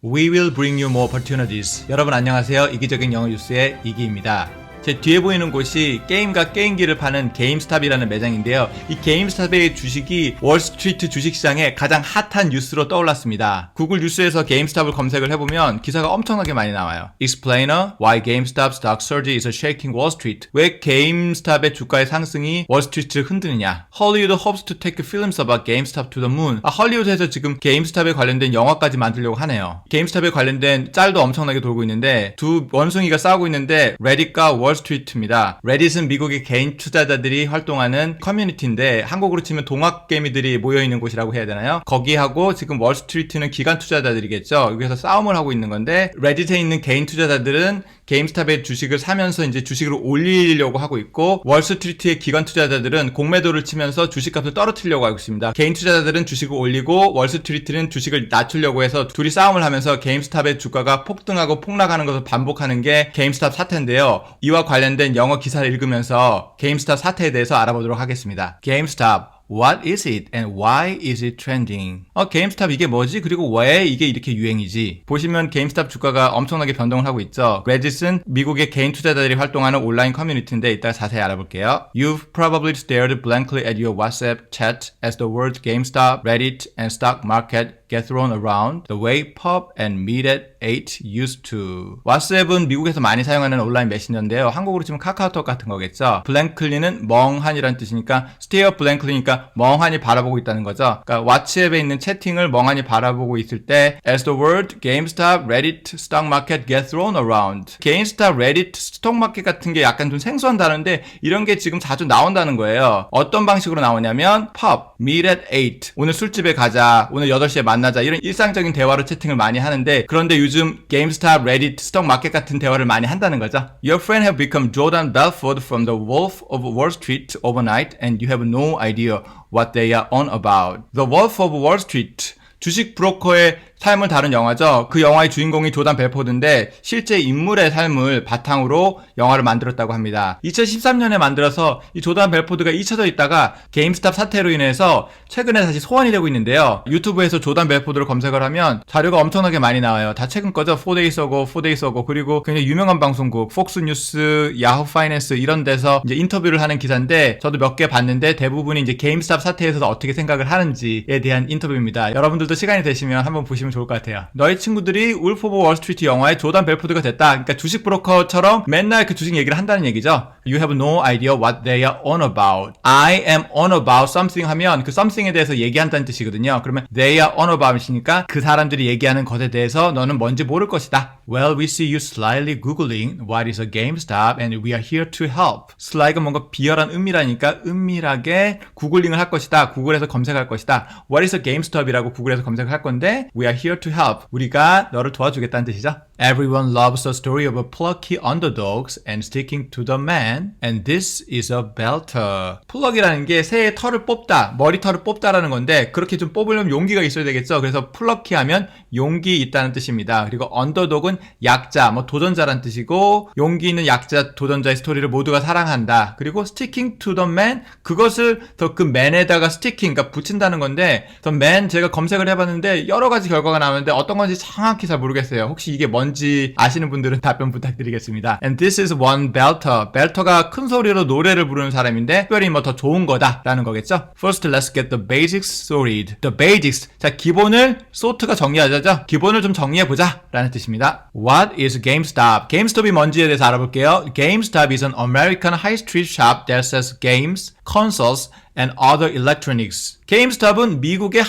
We will bring you more opportunities. 여러분 안녕하세요. 이기적인 영어 뉴스의 이기입니다. 제 뒤에 보이는 곳이 게임과 게임기를 파는 게임스탑이라는 매장인데요. 이 게임스탑의 주식이 월스트리트 주식시장에 가장 핫한 뉴스로 떠올랐습니다. 구글 뉴스에서 게임스탑을 검색을 해보면 기사가 엄청나게 많이 나와요. Explainer, why GameStop stock surge is shaking Wall Street. 왜 게임스탑의 주가의 상승이 월스트리트를 흔드느냐. Hollywood hopes to take films about GameStop to the moon. 헐리우드에서 지금 게임스탑에 관련된 영화까지 만들려고 하네요. 게임스탑에 관련된 짤도 엄청나게 돌고 있는데 두 원숭이가 싸우고 있는데 레딧과 월스트리트입니다. 레딧은 미국의 개인 투자자들이 활동하는 커뮤니티인데 한국으로 치면 동학개미들이 모여있는 곳이라고 해야 되나요? 거기하고 지금 월스트리트는 기관 투자자들이겠죠. 여기서 싸움을 하고 있는 건데 레딧에 있는 개인 투자자들은 게임스탑의 주식을 사면서 이제 주식을 올리려고 하고 있고 월스트리트의 기관 투자자들은 공매도를 치면서 주식값을 떨어뜨리려고 하고 있습니다. 개인 투자자들은 주식을 올리고 월스트리트는 주식을 낮추려고 해서 둘이 싸움을 하면서 게임스탑의 주가가 폭등하고 폭락하는 것을 반복하는 게 게임스탑 사태인데요. 이와 관련된 영어 기사를 읽으면서 게임스탑 사태에 대해서 알아보도록 하겠습니다. GameStop. What is it and why is it trending? 게임스탑 이게 뭐지? 그리고 왜 이게 이렇게 유행이지? 보시면 게임스탑 주가가 엄청나게 변동을 하고 있죠. 레딧은 미국의 개인 투자자들이 활동하는 온라인 커뮤니티인데 이따가 자세히 알아볼게요. You've probably stared blankly at your WhatsApp chat as the words GameStop, Reddit, and stock market get thrown around the way pop and meet at 8 used to. 왓츠앱은 미국에서 많이 사용하는 온라인 메신저인데요. 한국으로 치면 카카오톡 같은 거겠죠. blankly는 멍하니라는 뜻이니까 stare blankly니까 멍하니 바라보고 있다는 거죠. 그러니까 왓츠앱에 있는 채팅을 멍하니 바라보고 있을 때 as the word GameStop, Reddit, stock market get thrown around. GameStop, Reddit, 스톡 마켓 같은 게 약간 좀 생소한 단어인데 이런 게 지금 자주 나온다는 거예요. 어떤 방식으로 나오냐면 pop, meet at 8. 오늘 술집에 가자. 오늘 8시에 만나자. 이런 일상적인 대화로 채팅을 많이 하는데 그런데 요즘 GameStop, Reddit, 스톡 마켓 같은 대화를 많이 한다는 거죠. Your friend have become Jordan Belfort from the Wolf of Wall Street overnight and you have no idea what they are on about. The Wolf of Wall Street. 주식 브로커의 삶을 다룬 영화죠. 그 영화의 주인공이 조단 벨포드인데 실제 인물의 삶을 바탕으로 영화를 만들었다고 합니다. 2013년에 만들어서 이 조단 벨포드가 잊혀져 있다가 게임스탑 사태로 인해서 최근에 다시 소환이 되고 있는데요. 유튜브에서 조단 벨포드를 검색을 하면 자료가 엄청나게 많이 나와요. 다 최근 거죠. 4days ago 그리고 굉장히 유명한 방송국 폭스뉴스, 야후 파이낸스 이런 데서 이제 인터뷰를 하는 기사인데 저도 몇 개 봤는데 대부분이 이제 게임스탑 사태에서 어떻게 생각을 하는지에 대한 인터뷰입니다. 여러분들도 시간이 되시면 한번 보시면 좋을 것 같아요. 너희 친구들이 울프 오브 월스트리트 영화의 조단 벨포드가 됐다. 그러니까 주식 브로커처럼 맨날 그 주식 얘기를 한다는 얘기죠. You have no idea what they are on about. I am on about something 하면 그 something에 대해서 얘기한다는 뜻이거든요. 그러면 they are on about이니까 그 사람들이 얘기하는 것에 대해서 너는 뭔지 모를 것이다. Well, we see you slyly googling what is a GameStop and we are here to help. sly가 뭔가 비열한 은밀하니까 은밀하게 구글링을 할 것이다. 구글에서 검색할 것이다. What is a GameStop이라고 구글에서 검색을 할 건데 We are here to help. 우리가 너를 도와주겠다는 뜻이죠. Everyone loves a story of a plucky underdogs and sticking to the man. And this is a belter. 플럭이라는 게 새의 털을 뽑다, 머리털을 뽑다라는 건데 그렇게 좀 뽑으려면 용기가 있어야 되겠죠. 그래서 플러키 하면 용기 있다는 뜻입니다. 그리고 언더독은 약자, 도전자란 뜻이고 용기 있는 약자, 도전자의 스토리를 모두가 사랑한다. 그리고 sticking to the man, 그것을 더 그 man에다가 sticking, 그러니까 붙인다는 건데 the man 제가 검색을 해봤는데 여러 가지 결과가 나오는데 어떤 건지 정확히 잘 모르겠어요. 혹시 이게 뭔지 아시는 분들은 답변 부탁드리겠습니다. And this is one belter. belter가 큰 소리로 노래를 부르는 사람인데 특별히 더 좋은 거다라는 거겠죠. First, let's get the basics sorted. The basics. 자, 기본을 sort가 정리하자죠. 기본을 좀 정리해보자 라는 뜻입니다. What is GameStop? GameStop이 뭔지에 대해서 알아볼게요. GameStop is an American high street shop that sells games, consoles, and other electronics. GameStop은 미국의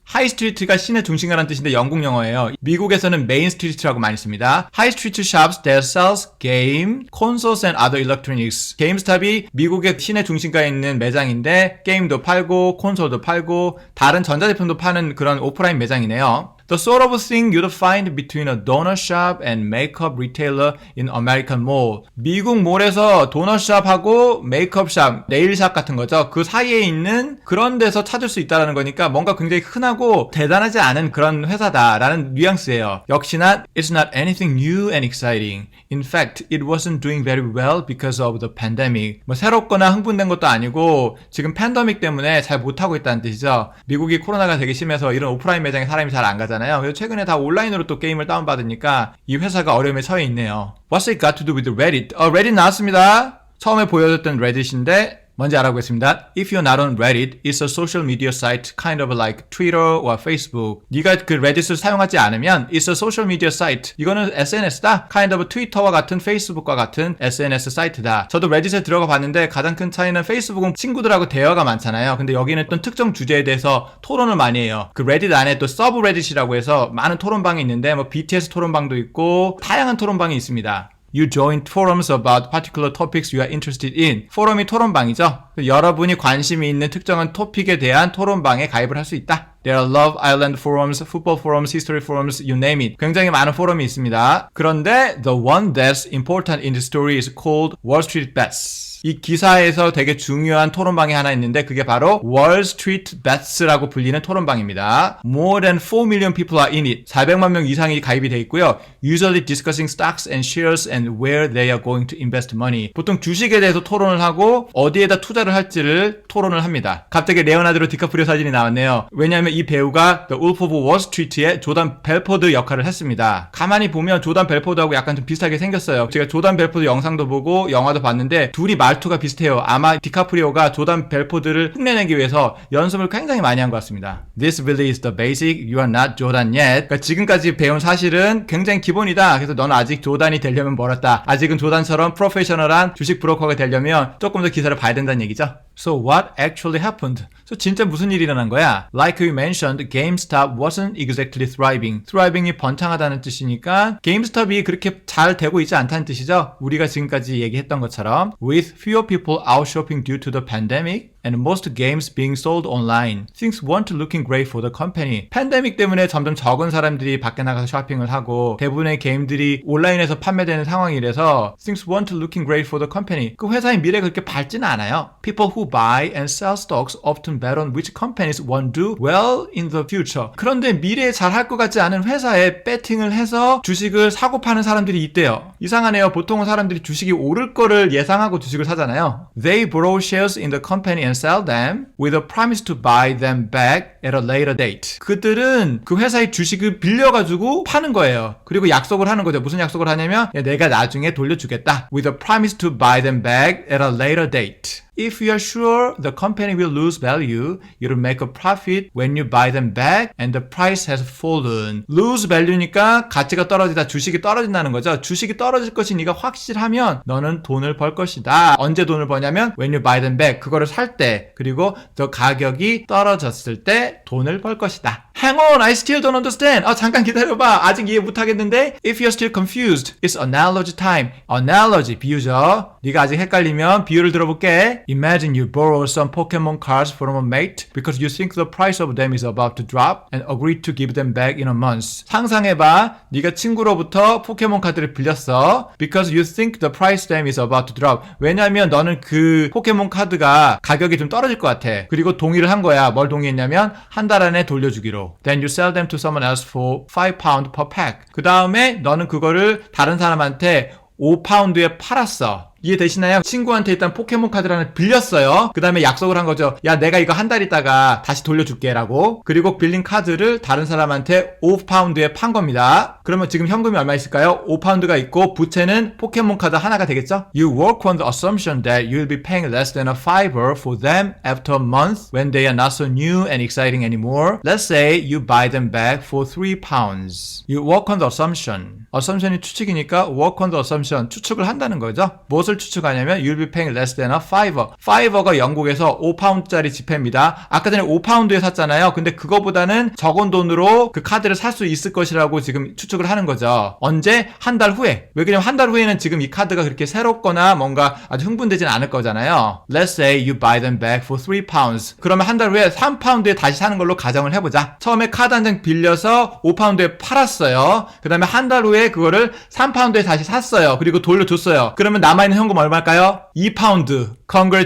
하이스트리트가 시내 중심가라는 뜻인데 영국 영어예요. 미국에서는 메인 스트리트라고 많이 씁니다. High street shops that sells game, consoles and other electronics. 게임스탑이 미국의 시내 중심가에 있는 매장인데 게임도 팔고 콘솔도 팔고 다른 전자제품도 파는 그런 오프라인 매장이네요. The sort of thing you'd find between a donut shop and makeup retailer in American mall. 미국 몰에서 도넛샵하고 메이크업샵, 네일샵 같은 거죠. 그 사이에 있는 그런 데서 찾을 수 있다는 거니까 뭔가 굉장히 흔하고 대단하지 않은 그런 회사다라는 뉘앙스예요. 역시나 It's not anything new and exciting. In fact, it wasn't doing very well because of the pandemic. 새롭거나 흥분된 것도 아니고 지금 팬데믹 때문에 잘 못하고 있다는 뜻이죠. 미국이 코로나가 되게 심해서 이런 오프라인 매장에 사람이 잘 안 가잖아요. 많잖아요. 그래서 최근에 다 온라인으로 또 게임을 다운받으니까 이 회사가 어려움에 처해 있네요. What's it got to do with Reddit? Reddit 나왔습니다. 처음에 보여줬던 레딧인데 먼저 알아보겠습니다. If you're not on Reddit, it's a social media site kind of like Twitter or Facebook. 네가 그 레딧을 사용하지 않으면 it's a social media site. 이거는 SNS다. kind of 트위터와 같은 페이스북과 같은 SNS 사이트다. 저도 레딧에 들어가 봤는데 가장 큰 차이는 페이스북은 친구들하고 대화가 많잖아요. 근데 여기는 또 특정 주제에 대해서 토론을 많이 해요. 그 레딧 안에 또 서브 레딧이라고 해서 많은 토론방이 있는데 뭐 BTS 토론방도 있고 다양한 토론방이 있습니다. You join forums about particular topics you are interested in. 포럼이 토론방이죠. 여러분이 관심이 있는 특정한 토픽에 대한 토론방에 가입을 할 수 있다. There are Love Island forums, football forums, history forums, you name it. 굉장히 많은 포럼이 있습니다. 그런데 the one that's important in the story is called Wall Street Bets. 이 기사에서 되게 중요한 토론방이 하나 있는데 그게 바로 Wall Street Bets라고 불리는 토론방입니다. More than 4 million people are in it. 400만 명 이상이 가입이 돼 있고요. Usually discussing stocks and shares and where they are going to invest money. 보통 주식에 대해서 토론을 하고 어디에다 투자를 할지를 토론을 합니다. 갑자기 레오나르도 디카프리오 사진이 나왔네요. 왜냐하면 이 배우가 The Wolf of Wall Street의 조단 벨포드 역할을 했습니다. 가만히 보면 조단 벨포드하고 약간 좀 비슷하게 생겼어요. 제가 조단 벨포드 영상도 보고 영화도 봤는데 둘이 말투가 비슷해요. 아마 디카프리오가 조단 벨포드를 흉내내기 위해서 연습을 굉장히 많이 한 것 같습니다. This really is the basic. You are not Jordan yet. 그러니까 지금까지 배운 사실은 굉장히 기본이다. 그래서 너는 아직 조단이 되려면 멀었다. 아직은 조단처럼 프로페셔널한 주식 브로커가 되려면 조금 더 기사를 봐야 된다는 얘기죠. So what actually happened? So 진짜 무슨 일이 일어난 거야? Like you mentioned, GameStop wasn't exactly thriving. thriving이 번창하다는 뜻이니까 GameStop이 그렇게 잘 되고 있지 않다는 뜻이죠. 우리가 지금까지 얘기했던 것처럼 With fewer people out shopping due to the pandemic and most games being sold online, things weren't looking great for the company. 팬데믹 때문에 점점 적은 사람들이 밖에 나가서 쇼핑을 하고 대부분의 게임들이 온라인에서 판매되는 상황이라서 things weren't looking great for the company. 그 회사의 미래가 그렇게 밝지는 않아요. People who buy and sell stocks often bet on which companies won't do well in the future. 그런데 미래에 잘할 것 같지 않은 회사에 배팅을 해서 주식을 사고 파는 사람들이 있대요. 이상하네요. 보통은 사람들이 주식이 오를 거를 예상하고 주식을 사잖아요. They borrow shares in the company and sell them with a promise to buy them back at a later date. 그들은 그 회사의 주식을 빌려가지고 파는 거예요. 그리고 약속을 하는 거죠. 무슨 약속을 하냐면 내가 나중에 돌려주겠다. With a promise to buy them back at a later date. If you are sure the company will lose value, you'll make a profit when you buy them back and the price has fallen. Lose value니까 가치가 떨어지다, 주식이 떨어진다는 거죠. 주식이 떨어질 것이 네가 확실하면 너는 돈을 벌 것이다. 언제 돈을 버냐면 when you buy them back. 그거를 살 때, 그리고 더 가격이 떨어졌을 때 돈을 벌 것이다. Hang on, I still don't understand. 잠깐 기다려봐. 아직 이해 못하겠는데? If you're still confused, it's analogy time. Analogy, 비유죠. 네가 아직 헷갈리면 비유를 들어볼게. Imagine you borrow some Pokemon cards from a mate because you think the price of them is about to drop and agree to give them back in a month. 상상해봐. 네가 친구로부터 포켓몬 카드를 빌렸어. Because you think the price of them is about to drop. 왜냐면 너는 그 포켓몬 카드가 가격이 좀 떨어질 것 같아. 그리고 동의를 한 거야. 뭘 동의했냐면 한 달 안에 돌려주기로. Then you sell them to someone else for £5 per pack. 그 다음에 너는 그거를 다른 사람한테 5파운드에 팔았어. 이해되시나요? 친구한테 일단 포켓몬 카드를 하나 빌렸어요. 그 다음에 약속을 한 거죠. 야, 내가 이거 한 달 있다가 다시 돌려줄게 라고. 그리고 빌린 카드를 다른 사람한테 5파운드에 판 겁니다. 그러면 지금 현금이 얼마 있을까요? 5파운드가 있고 부채는 포켓몬 카드 하나가 되겠죠? You work on the assumption that you'll be paying less than a fiver for them after a month when they are not so new and exciting anymore. Let's say you buy them back for 3 pounds. You work on the assumption. assumption이 추측이니까 work on the assumption. 추측을 한다는 거죠. 무엇을 추측하냐면 you'll be paying less than a fiver. fiver가 영국에서 5파운드짜리 지폐입니다. 아까 전에 5파운드에 샀잖아요. 근데 그거보다는 적은 돈으로 그 카드를 살 수 있을 것이라고 지금 추측을 하는 거죠. 언제? 한 달 후에. 왜냐면 한 달 후에는 지금 이 카드가 그렇게 새롭거나 뭔가 아주 흥분되진 않을 거잖아요. Let's say you buy them back for 3 pounds. 그러면 한 달 후에 3파운드에 다시 사는 걸로 가정을 해보자. 처음에 카드 한 장 빌려서 5파운드에 팔았어요. 그 다음에 한 달 후에 그거를 3파운드에 다시 샀어요. 그리고 돌려줬어요. 그러면 남아있는 현금 얼마일까요? 2파운드.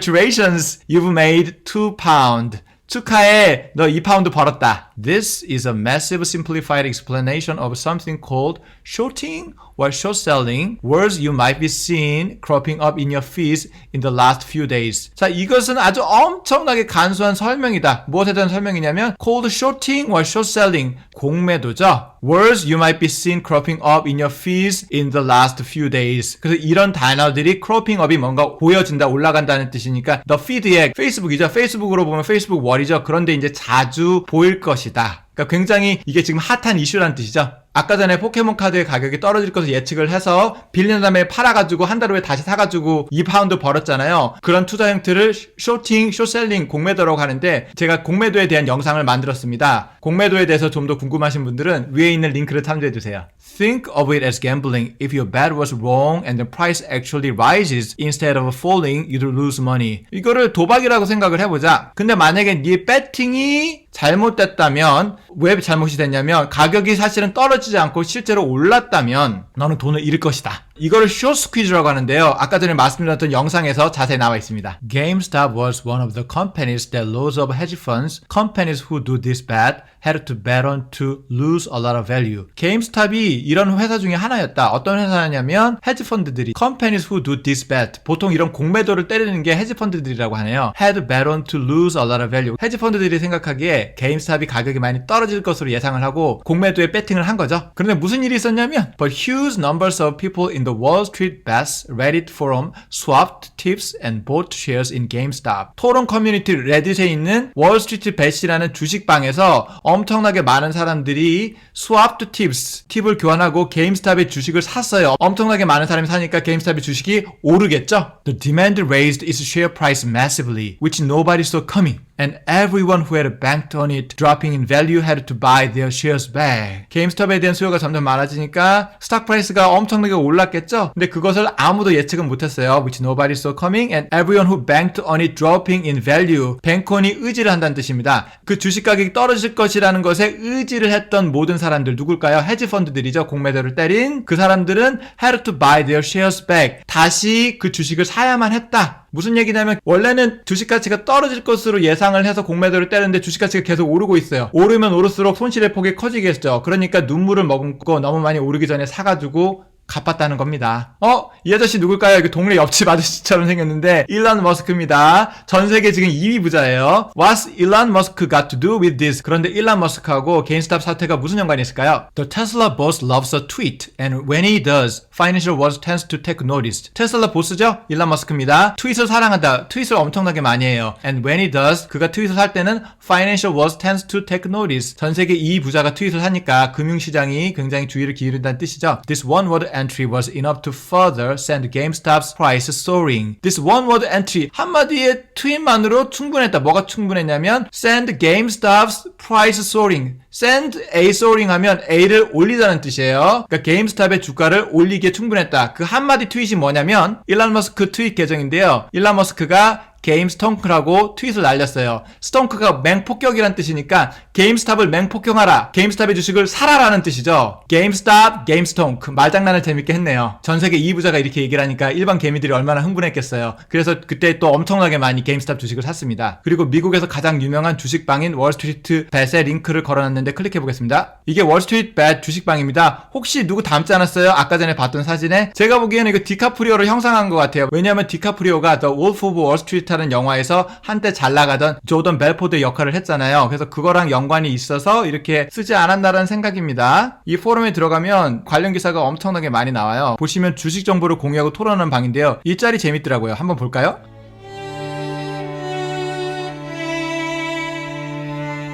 Congratulations, you've made 2 pound. 축하해. 너 2파운드 벌었다. This is a massive simplified explanation of something called shorting or short selling, words you might be seeing cropping up in your feeds in the last few days. 자, 이것은 아주 엄청나게 간소한 설명이다. 무엇에 대한 설명이냐면 called shorting or short selling, 공매도죠. Words you might be seeing cropping up in your feeds in the last few days. 그래서 이런 단어들이 cropping up이 뭔가 보여진다, 올라간다는 뜻이니까 the feed의 페이스북이죠. 페이스북으로 보면 페이스북 월이죠. 그런데 이제 자주 보일 것이다. 그러니까 굉장히 이게 지금 핫한 이슈라는 뜻이죠. 아까 전에 포켓몬 카드의 가격이 떨어질 것을 예측을 해서 빌린 다음에 팔아가지고 한 달 후에 다시 사가지고 2파운드 벌었잖아요. 그런 투자 형태를 쇼팅, 쇼셀링, 공매도라고 하는데 제가 공매도에 대한 영상을 만들었습니다. 공매도에 대해서 좀 더 궁금하신 분들은 위에 있는 링크를 참조해주세요. Think of it as gambling. If your bet was wrong and the price actually rises instead of falling, you'd lose money. 이거를 도박이라고 생각을 해보자. 근데 만약에 네 배팅이 잘못됐다면 왜 잘못이 됐냐면 가격이 사실은 떨어지지 않고 실제로 올랐다면 너는 돈을 잃을 것이다. 이거를 short squeeze라고 하는데요. 아까 전에 말씀드렸던 영상에서 자세히 나와 있습니다. GameStop was one of the companies that loads of hedge funds, companies who do this bet, had to bet on to lose a lot of value. GameStop이 이런 회사 중에 하나였다. 어떤 회사냐면 헤지펀드들이 companies who do this bet, 보통 이런 공매도를 때리는 게 헤지펀드들이라고 하네요. had bet on to lose a lot of value. 헤지펀드들이 생각하기에 게임스탑이 가격이 많이 떨어질 것으로 예상을 하고 공매도에 배팅을 한 거죠. 그런데 무슨 일이 있었냐면 But huge numbers of people in the Wall Street bets Reddit forum swapped tips and bought shares in GameStop. 토론 커뮤니티 레딧에 있는 월스트리트 벳이라는 주식방에서 엄청나게 많은 사람들이 swapped tips, 팁을 교환하고 게임스탑의 주식을 샀어요. 엄청나게 많은 사람이 사니까 게임스탑의 주식이 오르겠죠? The demand raised its share price massively, which nobody saw coming. And everyone who had banked on it dropping in value had to buy their shares back. 게임스톱에 대한 수요가 점점 많아지니까 스탁 프라이스가 엄청나게 올랐겠죠? 근데 그것을 아무도 예측은 못했어요. Which nobody saw coming and everyone who banked on it dropping in value. 뱅컨이 의지를 한다는 뜻입니다. 그 주식 가격이 떨어질 것이라는 것에 의지를 했던 모든 사람들 누굴까요? 헤지펀드들이죠. 공매도를 때린 그 사람들은 had to buy their shares back. 다시 그 주식을 사야만 했다. 무슨 얘기냐면 원래는 주식 가치가 떨어질 것으로 예상을 해서 공매도를 때렸는데 주식 가치가 계속 오르고 있어요. 오르면 오를수록 손실의 폭이 커지겠죠. 그러니까 눈물을 머금고 너무 많이 오르기 전에 사가지고 갚았다는 겁니다. 이 아저씨 누굴까요? 여기 동네 옆집 아저씨처럼 생겼는데 일론 머스크입니다. 전 세계 지금 2위 부자예요. What's Elon Musk got to do with this? 그런데 일론 머스크하고 게임스탑 사태가 무슨 연관이 있을까요? The Tesla boss loves a tweet and when he does, financial world tends to take notice. 테슬라 보스죠? 일론 머스크입니다. 트윗을 사랑한다. 트윗을 엄청나게 많이 해요. And when he does, 그가 트윗을 할 때는 financial world tends to take notice. 전 세계 2위 부자가 트윗을 하니까 금융시장이 굉장히 주의를 기울인다는 뜻이죠. This one word entry was enough to further send GameStop's price soaring. This one word entry 한마디의 트윗만으로 충분했다. 뭐가 충분했냐면 send GameStop's price soaring. send A soaring 하면 A를 올리다는 뜻이에요. 그러니까 게임스탑의 주가를 올리기에 충분했다. 그 한마디 트윗이 뭐냐면 일론 머스크 트윗 계정인데요. 일론 머스크가 게임 스ton크라고 트윗을 날렸어요. 스ton크가 맹폭격이란 뜻이니까 게임스탑을 맹폭격하라. 게임스탑의 주식을 사라라는 뜻이죠. 게임스탑, 게임스tonk. 말장난을 재밌게 했네요. 전 세계 2위 부자가 이렇게 얘기를 하니까 일반 개미들이 얼마나 흥분했겠어요. 그래서 그때 또 엄청나게 많이 게임스탑 주식을 샀습니다. 그리고 미국에서 가장 유명한 주식방인 월스트리트 벳의 링크를 걸어놨는데 클릭해보겠습니다. 이게 월스트리트 벳 주식방입니다. 혹시 누구 닮지 않았어요? 아까 전에 봤던 사진에? 제가 보기에는 이거 디카프리오를 형상한 것 같아요. 왜냐하면 디카프리오가 The Wolf of Wall Street 하는 영화에서 한때 잘 나가던 조던 벨포드의 역할을 했잖아요. 그래서 그거랑 연관이 있어서 이렇게 쓰지 않았나라는 생각입니다. 이 포럼에 들어가면 관련 기사가 엄청나게 많이 나와요. 보시면 주식 정보를 공유하고 토론하는 방인데요. 이 짤이 재밌더라고요. 한번 볼까요?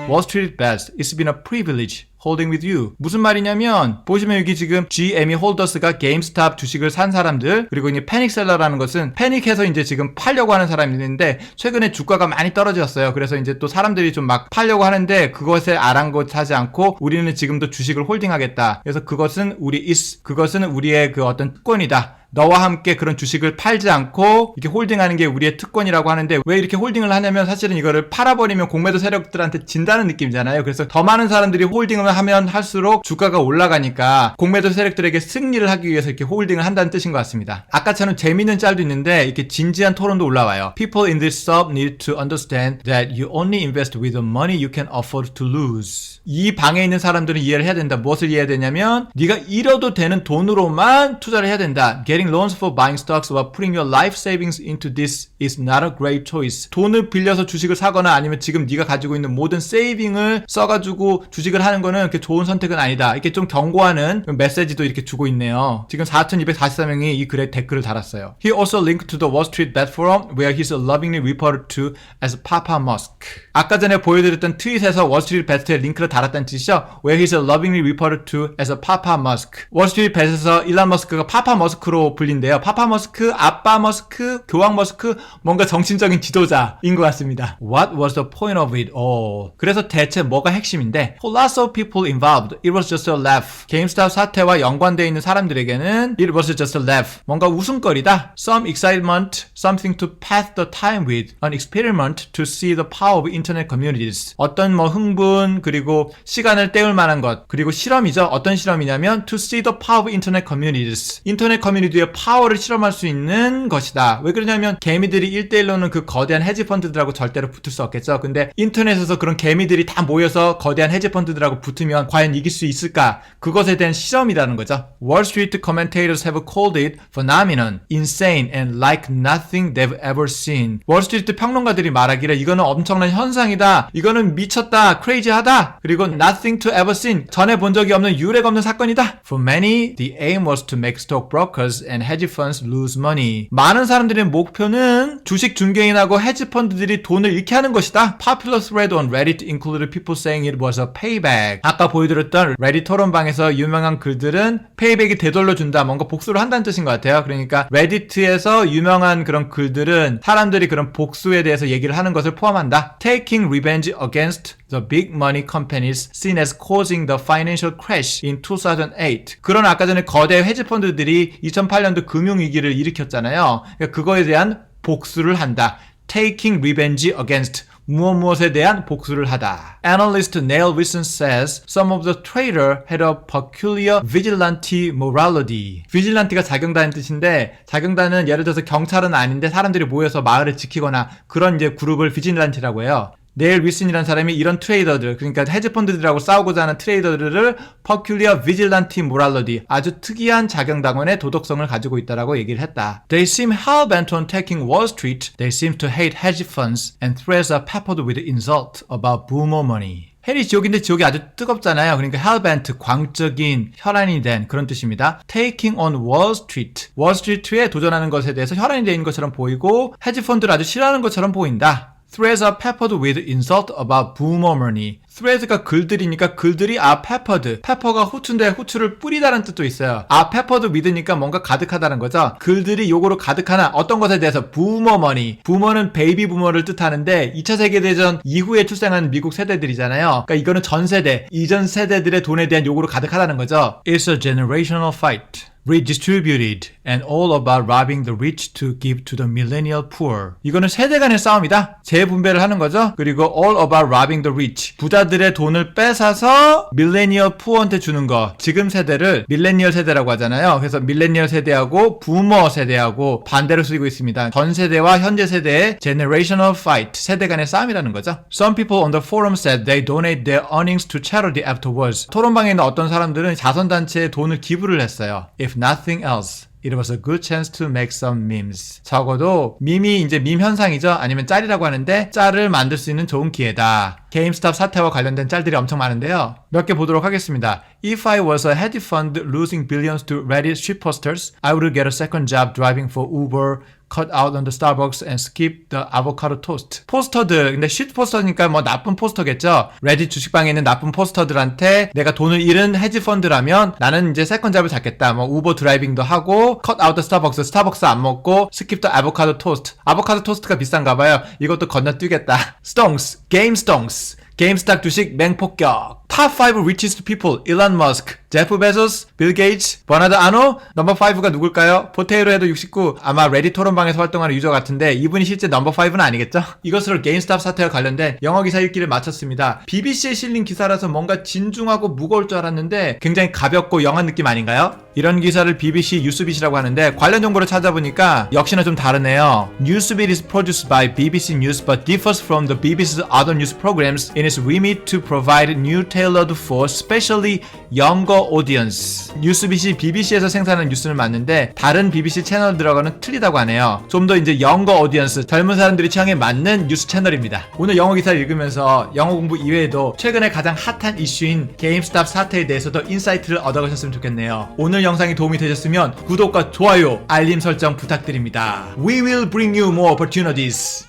Wall Street Bets, it's been a privilege holding with you. 무슨 말이냐면 보시면 여기 지금 GME 홀더스가 게임스탑 주식을 산 사람들, 그리고 이제 패닉셀러라는 것은 패닉해서 이제 지금 팔려고 하는 사람이 있는데 최근에 주가가 많이 떨어졌어요. 그래서 이제 또 사람들이 좀 막 팔려고 하는데 그것에 아랑곳하지 않고 우리는 지금도 주식을 홀딩하겠다. 그래서 그것은 우리의 그 어떤 특권이다. 너와 함께 그런 주식을 팔지 않고 이렇게 홀딩하는 게 우리의 특권이라고 하는데 왜 이렇게 홀딩을 하냐면 사실은 이거를 팔아버리면 공매도 세력들한테 진다는 느낌이잖아요. 그래서 더 많은 사람들이 홀딩을 하면 할수록 주가가 올라가니까 공매도 세력들에게 승리를 하기 위해서 이렇게 홀딩을 한다는 뜻인 것 같습니다. 아까처럼 재미있는 짤도 있는데 이렇게 진지한 토론도 올라와요. People in this sub need to understand that you only invest with the money you can afford to lose. 이 방에 있는 사람들은 이해를 해야 된다. 무엇을 이해해야 되냐면 네가 잃어도 되는 돈으로만 투자를 해야 된다. Getting loans for buying stocks while putting your life savings into this is not a great choice. 돈을 빌려서 주식을 사거나 아니면 지금 네가 가지고 있는 모든 세이빙을 써가지고 주식을 하는 거는 그렇게 좋은 선택은 아니다. 이렇게 좀 경고하는 메시지도 이렇게 주고 있네요. 지금 4,244명이 이 글에 댓글을 달았어요. He also linked to the Wall Street Bet Forum where he's lovingly referred to as Papa Musk. 아까 전에 보여드렸던 트윗에서 월스트리트 베트에 링크를 달았다는 뜻이죠. Where he's lovingly referred to as a Papa Musk. 월스트리트 베트에서 일론 머스크가 파파 머스크로 불린대요. 파파 머스크, 아빠 머스크, 교황 머스크, 뭔가 정신적인 지도자인 것 같습니다. What was the point of it all? 그래서 대체 뭐가 핵심인데? For lots of people involved, it was just a laugh. 게임스탑 사태와 연관되어 있는 사람들에게는 it was just a laugh. 뭔가 웃음거리다. Some excitement, something to pass the time with, an experiment to see the power of internet communities. 어떤 흥분 그리고 시간을 때울 만한 것 그리고 실험이죠. 어떤 실험이냐면 to see the power of internet communities. 인터넷 커뮤니티의 파워를 실험할 수 있는 것이다. 왜 그러냐면 개미들이 1대1로는 그 거대한 헤지펀드들하고 절대로 붙을 수 없겠죠. 근데 인터넷에서 그런 개미들이 다 모여서 거대한 헤지펀드들하고 붙으면 과연 이길 수 있을까? 그것에 대한 실험이라는 거죠. Wall Street commentators have called it phenomenon, insane and like nothing they've ever seen. 월스트리트 평론가들이 말하기를 이거는 엄청난 현상이다. 이거는 미쳤다. crazy하다. 그리고 nothing to ever seen. 전에 본 적이 없는 유례가 없는 사건이다. For many, the aim was to make stockbrokers and hedge funds lose money. 많은 사람들의 목표는 주식 중개인하고 헤지펀드들이 돈을 잃게 하는 것이다. Popular thread on Reddit included people saying it was a payback. 아까 보여드렸던 레딧 토론방에서 유명한 글들은 페이백이 되돌려준다. 뭔가 복수를 한다는 뜻인 것 같아요. 그러니까 레딧에서 유명한 그런 글들은 사람들이 그런 복수에 대해서 얘기를 하는 것을 포함한다. Taking revenge against the big money companies seen as causing the financial crash in 2008. 그런 아까 전에 거대 헤지펀드들이 2008년도 금융위기를 일으켰잖아요. 그러니까 그거에 대한 복수를 한다. Taking revenge against 무엇에 대한 복수를 하다. Analyst Neil Wilson says some of the trader had a peculiar vigilante morality. vigilante가 자경단의 뜻인데 자경단은 예를 들어서 경찰은 아닌데 사람들이 모여서 마을을 지키거나 그런 이제 그룹을 vigilante라고 해요. 네일 윌슨이라는 사람이 이런 트레이더들, 그러니까 헤지펀드들하고 싸우고자 하는 트레이더들을 peculiar vigilante morality, 아주 특이한 자경단원의 도덕성을 가지고 있다라고 얘기를 했다. They seem hell-bent on taking Wall Street. They seem to hate hedge funds and threats are peppered with insult about boomer money. 헬이 지옥인데 지옥이 아주 뜨겁잖아요. 그러니까 hellbent, 광적인, 혈안이 된 그런 뜻입니다. Taking on Wall Street. 월스트리트에 도전하는 것에 대해서 혈안이 되어 있는 것처럼 보이고 헤지펀드를 아주 싫어하는 것처럼 보인다. Threads are peppered with insult about boomer money. threads가 글들이니까 글들이 are peppered. pepper가 후추인데 후추를 뿌리다는 뜻도 있어요. are peppered with니까 뭔가 가득하다는 거죠. 글들이 요거로 가득하나 어떤 것에 대해서 boomer money. boomer는 베이비 부머를 뜻하는데 2차 세계대전 이후에 출생한 미국 세대들이잖아요. 그러니까 이거는 전 세대, 이전 세대들의 돈에 대한 요구로 가득하다는 거죠. It's a generational fight. Redistributed and all about robbing the rich to give to the millennial poor. 이거는 세대 간의 싸움이다. 재분배를 하는 거죠. 그리고 all about robbing the rich. 부자들의 돈을 뺏어서 millennial poor한테 주는 거. 지금 세대를 밀레니얼 세대라고 하잖아요. 그래서 밀레니얼 세대하고 부머 세대하고 반대로 쓰이고 있습니다. 전 세대와 현재 세대의 generational fight. 세대 간의 싸움이라는 거죠. Some people on the forum said they donate their earnings to charity afterwards. 토론방에 있는 어떤 사람들은 자선단체에 돈을 기부를 했어요. If nothing else, it was a good chance to make some memes. 적어도 밈이 이제 밈 현상이죠. 아니면 짤이라고 하는데 짤을 만들 수 있는 좋은 기회다. 게임스탑 사태와 관련된 짤들이 엄청 많은데요. 몇 개 보도록 하겠습니다. If I was a hedge fund losing billions to Reddit shitposters, I would get a second job driving for Uber, cut out on the Starbucks and skip the avocado toast. 포스터들, 근데 shit 포스터니까 뭐 나쁜 포스터겠죠. 레딧 주식방에 있는 나쁜 포스터들한테 내가 돈을 잃은 헤지펀드라면 나는 이제 세컨 잡을 잡겠다. 뭐 우버 드라이빙도 하고 cut out the Starbucks, 스타벅스 안 먹고 skip the avocado toast. 아보카도 토스트가 비싼가 봐요. 이것도 건너뛰겠다. Stonks, game stonks. 게임스탁 주식 맹폭격. Top 5 richest people, 일론 머스크. 제프 베조스, 빌 게이츠, 버나드 아노, 넘버 5가 누굴까요? 포테이로 헤드 69, 아마 레딧 토론방에서 활동하는 유저 같은데 이분이 실제 넘버 5는 아니겠죠? 이것으로 게임스탑 사태와 관련된 영어 기사 읽기를 마쳤습니다. BBC에 실린 기사라서 뭔가 진중하고 무거울 줄 알았는데 굉장히 가볍고 영한 느낌 아닌가요? 이런 기사를 BBC 뉴스빗이라고 하는데 관련 정보를 찾아보니까 역시나 좀 다르네요. Newsbeat is produced by BBC News but differs from the BBC's other news programs in its remit to provide new tailored for especially younger audience. 뉴스빗이 BBC에서 생산하는 뉴스를 맞는데 다른 BBC 채널들하고는 틀리다고 하네요. 좀 더 이제 younger audience, 젊은 사람들이 취향에 맞는 뉴스 채널입니다. 오늘 영어 기사를 읽으면서 영어 공부 이외에도 최근에 가장 핫한 이슈인 게임스탑 사태에 대해서도 인사이트를 얻어가셨으면 좋겠네요. 오늘 영상이 도움이 되셨으면 구독과 좋아요, 알림 설정 부탁드립니다. We will bring you more opportunities.